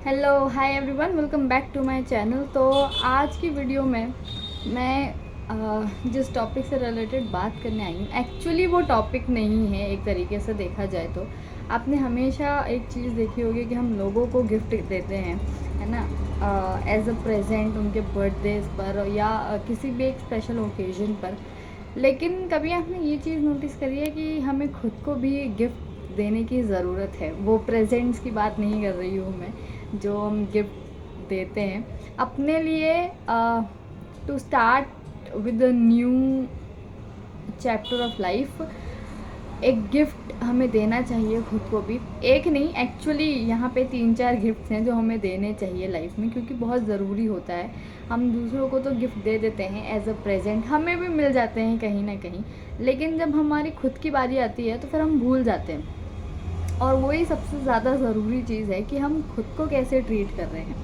Hello hi everyone, welcome back to my channel. तो आज की वीडियो में मैं जिस टॉपिक से रिलेटेड बात करने आई हूँ, एक्चुअली वो टॉपिक नहीं है। एक तरीके से देखा जाए तो आपने हमेशा एक चीज़ देखी होगी कि हम लोगों को गिफ्ट देते हैं, है ना, एज अ प्रेजेंट उनके बर्थडेज पर या किसी भी एक स्पेशल ओकेजन पर। लेकिन कभी आपने ये चीज़ नोटिस करी है कि हमें खुद को भी गिफ्ट देने की ज़रूरत है? वो प्रेजेंट्स की बात नहीं कर रही हूँ मैं, जो हम गिफ्ट देते हैं अपने लिए to start with a new chapter of life. एक गिफ्ट हमें देना चाहिए खुद को भी। एक नहीं, एक्चुअली यहाँ पे 3-4 गिफ्ट्स हैं जो हमें देने चाहिए लाइफ में, क्योंकि बहुत ज़रूरी होता है। हम दूसरों को तो गिफ्ट दे देते हैं एज अ प्रेजेंट, हमें भी मिल जाते हैं कहीं ना कहीं, लेकिन जब हमारी खुद की बारी आती है तो फिर हम भूल जाते हैं। और वही सबसे ज़्यादा ज़रूरी चीज़ है कि हम खुद को कैसे ट्रीट कर रहे हैं,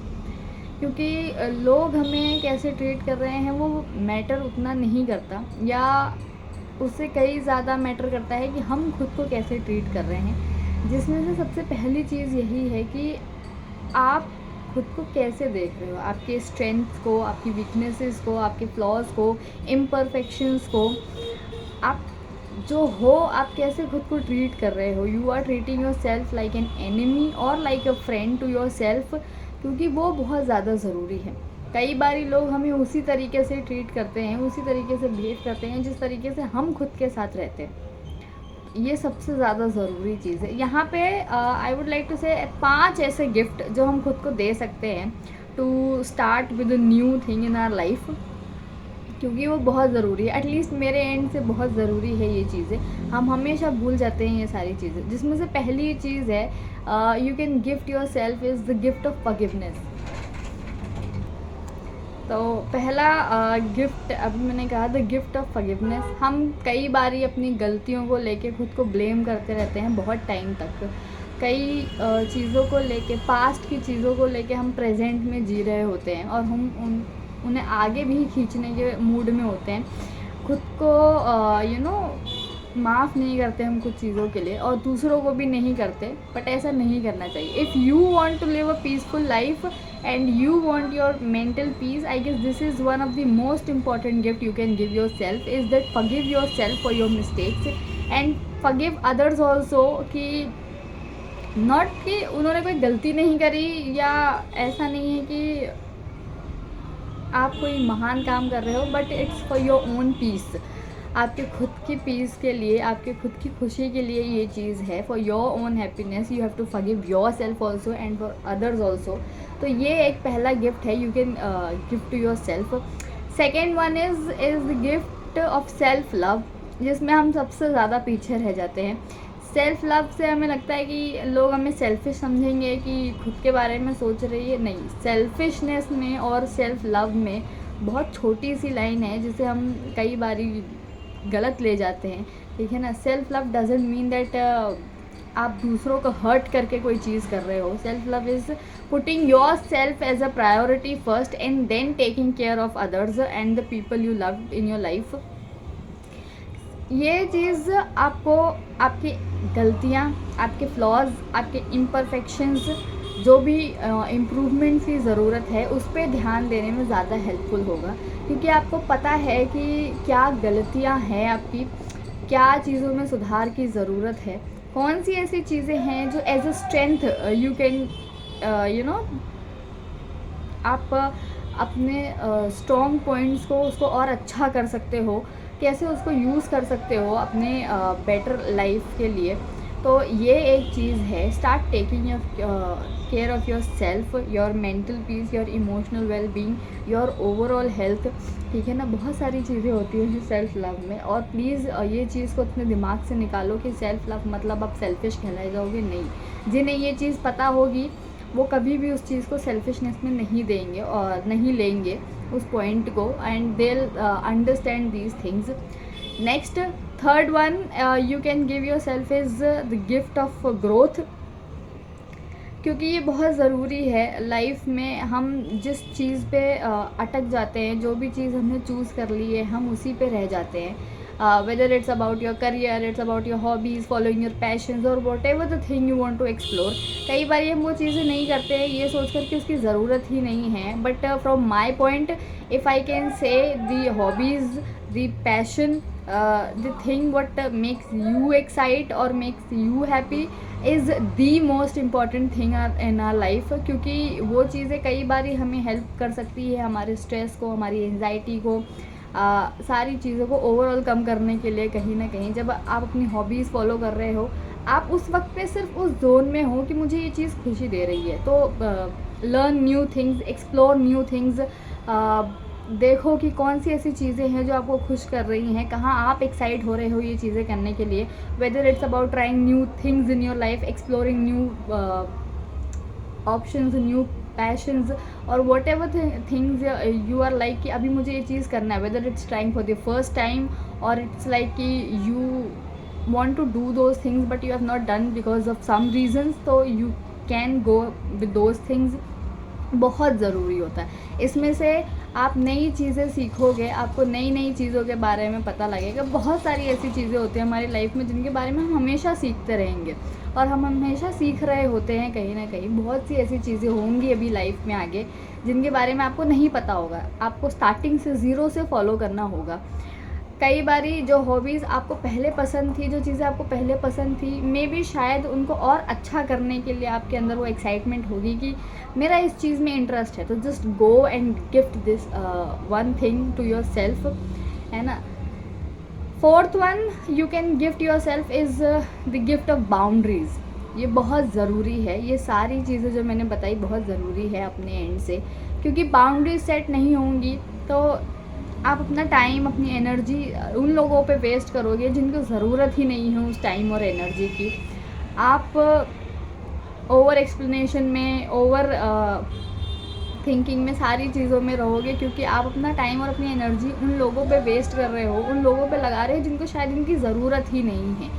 क्योंकि लोग हमें कैसे ट्रीट कर रहे हैं वो मैटर उतना नहीं करता, या उससे कई ज़्यादा मैटर करता है कि हम खुद को कैसे ट्रीट कर रहे हैं। जिसमें से सबसे पहली चीज़ यही है कि आप खुद को कैसे देख रहे हो, आपके स्ट्रेंथ्स को, आपकी वीकनेसेस को, आपके फ्लॉज को, इम्परफेक्शंस को। आप जो हो, आप कैसे खुद को ट्रीट कर रहे हो। You are treating yourself like an enemy or like a friend to yourself, क्योंकि वो बहुत ज़्यादा ज़रूरी है। कई बारी लोग हमें उसी तरीके से ट्रीट करते हैं, उसी तरीके से बिहेव करते हैं जिस तरीके से हम खुद के साथ रहते हैं। ये सबसे ज़्यादा ज़रूरी चीज़ है। यहाँ पे आई वुड लाइक टू से 5 ऐसे गिफ्ट जो हम खुद को दे सकते हैं to start with a new thing in our life, क्योंकि वो बहुत ज़रूरी है। एटलीस्ट मेरे एंड से बहुत ज़रूरी है ये चीज़ें। हम हमेशा भूल जाते हैं ये सारी चीज़ें, जिसमें से पहली चीज़ है you can gift yourself is the gift of forgiveness. तो पहला गिफ्ट अभी मैंने कहा, द गिफ्ट ऑफ फॉरगिवनेस। हम कई बारी अपनी गलतियों को लेके खुद को ब्लेम करते रहते हैं बहुत टाइम तक। कई चीज़ों को लेके, पास्ट की चीज़ों को लेके हम प्रेजेंट में जी रहे होते हैं और हम उन्हें आगे भी खींचने के मूड में होते हैं। खुद को माफ़ नहीं करते हम कुछ चीज़ों के लिए, और दूसरों को भी नहीं करते। बट ऐसा नहीं करना चाहिए। If you want to live a peaceful life and you want your mental peace, I guess this is one of the most important gift you can give yourself, is that forgive yourself for your mistakes and forgive others also। कि not कि उन्होंने कोई गलती नहीं करी, या ऐसा नहीं है कि आप कोई महान काम कर रहे हो, but it's for your own peace. आपके खुद की पीस के लिए, आपके खुद की खुशी के लिए ये चीज़ है। For your own happiness you have to forgive yourself also and for others also. तो ये एक पहला गिफ्ट है, you can give to yourself. Second one is the gift of self love, जिसमें हम सबसे ज़्यादा पीछे रह जाते हैं। सेल्फ लव से हमें लगता है कि लोग हमें सेल्फिश समझेंगे, कि खुद के बारे में सोच रही है। नहीं, सेल्फिशनेस में और सेल्फ लव में बहुत छोटी सी लाइन है, जिसे हम कई बारी गलत ले जाते हैं, ठीक है ना। Self love doesn't mean that आप दूसरों को हर्ट करके कोई चीज़ कर रहे हो। Self love is putting yourself as a priority first and then taking care of others and the people you love in your life. ये चीज़ आपको आपकी गलतियाँ, आपके फ्लॉज, आपके इम्परफेक्शंस, जो भी इम्प्रूवमेंट की ज़रूरत है, उस पर ध्यान देने में ज़्यादा हेल्पफुल होगा, क्योंकि आपको पता है कि क्या गलतियाँ हैं आपकी, क्या चीज़ों में सुधार की ज़रूरत है, कौन सी ऐसी चीज़ें हैं जो as a strength you can आप अपने स्ट्रॉन्ग पॉइंट्स को, उसको और अच्छा कर सकते हो, कैसे उसको यूज़ कर सकते हो अपने बेटर लाइफ के लिए। तो ये एक चीज़ है। Start taking your care of your self, your mental peace, your emotional well being, your overall health, ठीक है ना। बहुत सारी चीज़ें होती हैं सेल्फ लव में, और प्लीज़ ये चीज़ को अपने दिमाग से निकालो कि सेल्फ लव मतलब आप सेल्फिश कहलाए जाओगे। नहीं, जिन्हें ये चीज़ पता होगी वो कभी भी उस चीज़ को सेल्फिशनेस में नहीं देंगे और नहीं लेंगे उस पॉइंट को, and they understand these things. Next, third one you can give your self is the gift of growth, क्योंकि ये बहुत ज़रूरी है लाइफ में। हम जिस चीज़ पे अटक जाते हैं, जो भी चीज़ हमने चूज़ कर ली है, हम उसी पे रह जाते हैं। whether it's about your career, it's about your hobbies, following your passions or whatever the thing you want to explore. कई बार हम वो चीज़ें नहीं करते हैं ये सोच कर कि उसकी ज़रूरत ही नहीं है. But from my point, if I can say, the hobbies, the passion, the thing what makes you excite or makes you happy is the most important thing in our life. क्योंकि वो चीज़ें कई बार हमें हेल्प कर सकती है हमारे stress को, हमारी एंजाइटी को, सारी चीज़ों को ओवरऑल कम करने के लिए. कहीं ना कहीं जब आप अपनी हॉबीज़ फॉलो कर रहे हो, आप उस वक्त पे सिर्फ उस जोन में हो कि मुझे ये चीज़ खुशी दे रही है. तो learn new things, explore new things, देखो कि कौन सी ऐसी चीज़ें हैं जो आपको खुश कर रही हैं, कहाँ आप एक्साइट हो रहे हो ये चीज़ें करने के लिए. Whether it's about trying new things in your life, exploring new options, new passions और whatever things you are like कि अभी मुझे ये चीज़ करना है. Whether it's trying for the first time और इट्स लाइक कि you want to do those things but you have not done because of some reasons, so you can go with those things. बहुत ज़रूरी होता है. इसमें से आप नई चीज़ें सीखोगे, आपको नई नई चीज़ों के बारे में पता लगेगा. बहुत सारी ऐसी चीज़ें होती हैं हमारी लाइफ में जिनके बारे में हम हमेशा सीखते रहेंगे और हम हमेशा सीख रहे होते हैं. कहीं ना कहीं बहुत सी ऐसी चीज़ें होंगी अभी लाइफ में आगे जिनके बारे में आपको नहीं पता होगा. आपको स्टार्टिंग से ज़ीरो से फॉलो करना होगा. कई बारी जो हॉबीज़ आपको पहले पसंद थी, जो चीज़ें आपको पहले पसंद थी, मे बी शायद उनको और अच्छा करने के लिए आपके अंदर वो एक्साइटमेंट होगी कि मेरा इस चीज़ में इंटरेस्ट है. तो just go and gift this one thing to yourself, है ना. Fourth one you can gift yourself is the gift of boundaries. ये बहुत ज़रूरी है. ये सारी चीज़ें जो मैंने बताई बहुत ज़रूरी है अपने एंड से, क्योंकि बाउंड्रीज सेट नहीं होंगी तो आप अपना टाइम, अपनी एनर्जी उन लोगों पे वेस्ट करोगे जिनको ज़रूरत ही नहीं है उस टाइम और एनर्जी की. आप ओवर एक्सप्लेनेशन में, ओवर थिंकिंग में, सारी चीज़ों में रहोगे क्योंकि आप अपना टाइम और अपनी एनर्जी उन लोगों पे वेस्ट कर रहे हो, उन लोगों पे लगा रहे हो जिनको शायद इनकी ज़रूरत ही नहीं है.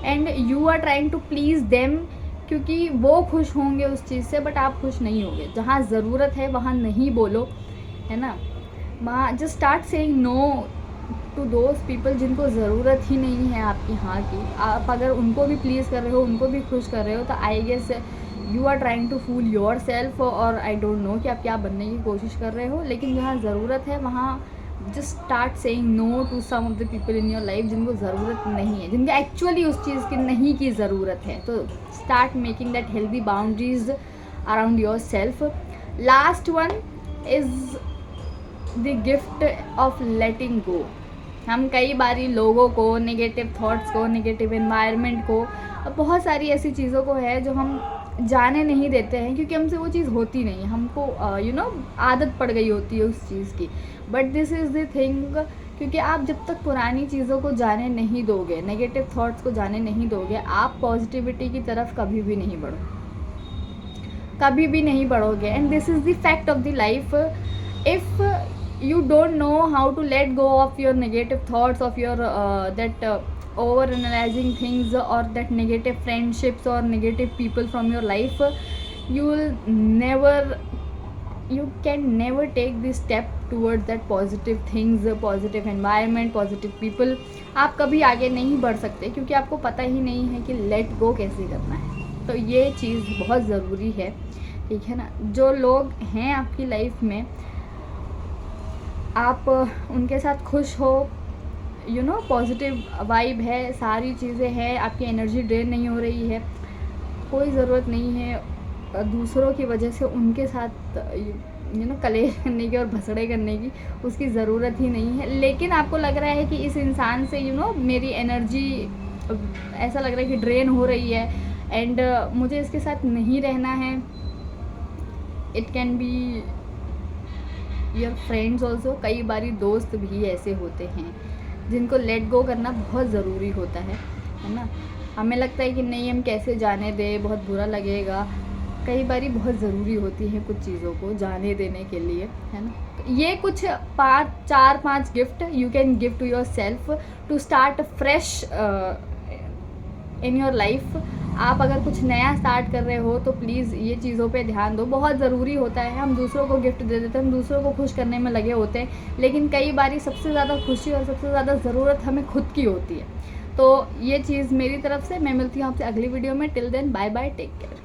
And you are trying to please them क्योंकि वो खुश होंगे उस चीज़ से बट आप खुश नहीं होगे. जहाँ ज़रूरत है वहाँ नहीं बोलो, है ना. Just start saying no to those people जिनको ज़रूरत ही नहीं है आपकी हाँ की. आप अगर उनको भी प्लीज़ कर रहे हो, उनको भी खुश कर रहे हो, तो I guess you are trying to fool yourself. और आई डोंट नो कि आप क्या बनने की कोशिश कर रहे हो. लेकिन जहाँ ज़रूरत है वहाँ just start saying no to some of the people in your life जिनको ज़रूरत नहीं है, जिनको एक्चुअली उस चीज़ की नहीं की ज़रूरत है. तो start making that healthy boundaries around yourself. Last one is the gift of letting go. हम कई बारी लोगों को, नेगेटिव थॉट्स को, नेगेटिव एनवायरनमेंट को, बहुत सारी ऐसी चीज़ों को है जो हम जाने नहीं देते हैं क्योंकि हमसे वो चीज़ होती नहीं है. हमको आदत पड़ गई होती है उस चीज़ की. But this is the thing, क्योंकि आप जब तक पुरानी चीज़ों को जाने नहीं दोगे, नेगेटिव थॉट्स को जाने नहीं दोगे, आप पॉजिटिविटी की तरफ कभी भी नहीं बढ़ोगे. And this is the fact of the life. If you don't know how to let go of your negative thoughts, of your that over analyzing things or that negative friendships or negative people from your life, you can never take this step towards that positive things, positive environment, positive people. आप कभी आगे नहीं बढ़ सकते क्योंकि आपको पता ही नहीं है कि लेट गो कैसे करना है. तो ये चीज़ बहुत ज़रूरी है, ठीक है ना. जो लोग हैं आपकी लाइफ में, आप उनके साथ खुश हो, पॉजिटिव वाइब है, सारी चीज़ें हैं, आपकी एनर्जी ड्रेन नहीं हो रही है, कोई ज़रूरत नहीं है दूसरों की वजह से उनके साथ कलेश करने की और भसड़े करने की. उसकी ज़रूरत ही नहीं है. लेकिन आपको लग रहा है कि इस इंसान से मेरी एनर्जी ऐसा लग रहा है कि ड्रेन हो रही है एंड मुझे इसके साथ नहीं रहना है. It can be your friends also. कई बारी दोस्त भी ऐसे होते हैं जिनको लेट गो करना बहुत ज़रूरी होता है ना. हमें लगता है कि नहीं, हम कैसे जाने दें, बहुत बुरा लगेगा. कई बारी बहुत ज़रूरी होती है कुछ चीज़ों को जाने देने के लिए, है ना. तो ये कुछ 4-5 gift you can give to yourself to start fresh in your life. आप अगर कुछ नया स्टार्ट कर रहे हो तो प्लीज़ ये चीज़ों पे ध्यान दो। बहुत ज़रूरी होता है, हम दूसरों को गिफ्ट दे देते हैं, हम दूसरों को खुश करने में लगे होते हैं, लेकिन कई बारी सबसे ज़्यादा खुशी और सबसे ज़्यादा ज़रूरत हमें खुद की होती है। तो ये चीज़ मेरी तरफ से। मैं मिलती हूँ आपसे अगली वीडियो में। Till then bye bye, take care.